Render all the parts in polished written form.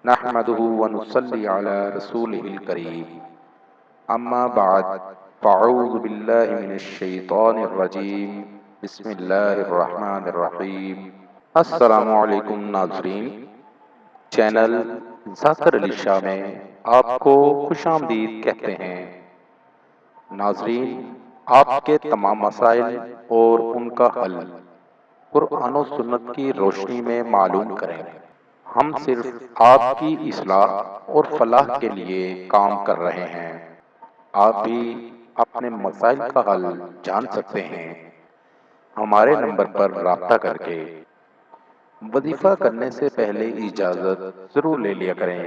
نحمده ونصلي على رسوله الكريم اما بعد فاعوذ باللہ من الشیطان الرجیم بسم اللہ الرحمن الرحیم۔ السلام علیکم ناظرین، چینل ذاکر علی شاہ میں آپ کو خوش آمدید کہتے ہیں۔ ناظرین، آپ کے تمام مسائل اور ان کا حل قرآن و سنت کی روشنی میں معلوم کریں۔ ہم صرف آپ کی اصلاح اور فلاح کے لیے کام کر رہے ہیں۔ آپ بھی اپنے مسائل کا حل جان سکتے ہیں ہمارے نمبر پر رابطہ کر کے۔ وظیفہ کرنے سے پہلے اجازت ضرور لے لیا کریں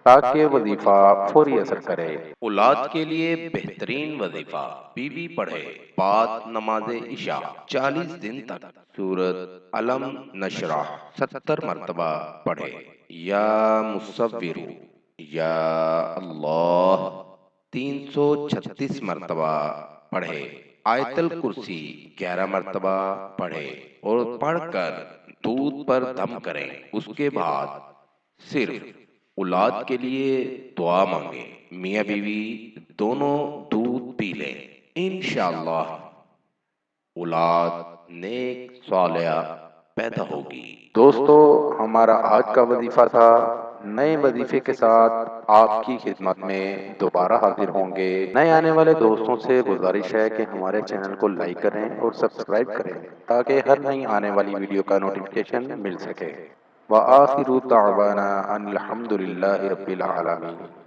تاکہ وظیفہ فوری اثر کرے۔ اولاد کے لیے بہترین وظیفہ، بیوی پڑھے بعد نماز عشاء 40 دن تک سورۃ علم نشرح 70 مرتبہ پڑھے، یا مصور یا اللہ 336 مرتبہ پڑھے، آیت الکرسی 11 مرتبہ پڑھے اور پڑھ کر دودھ پر دم کریں۔ اس کے بعد صرف اولاد کے لیے دعا مانگے، میاں بیوی دونوں دودھ پی لیں، انشاءاللہ اولاد نیک صالحہ پیدا ہوگی۔ دوستو، ہمارا آج کا وظیفہ تھا۔ نئے وظیفے کے ساتھ آپ کی خدمت میں دوبارہ حاضر ہوں گے۔ نئے آنے والے دوستوں سے گزارش ہے کہ ہمارے چینل کو لائک کریں اور سبسکرائب کریں تاکہ ہر نئی آنے والی ویڈیو کا نوٹیفیکیشن مل سکے۔ وآخر دعوانا ان الحمد للہ رب العالمین۔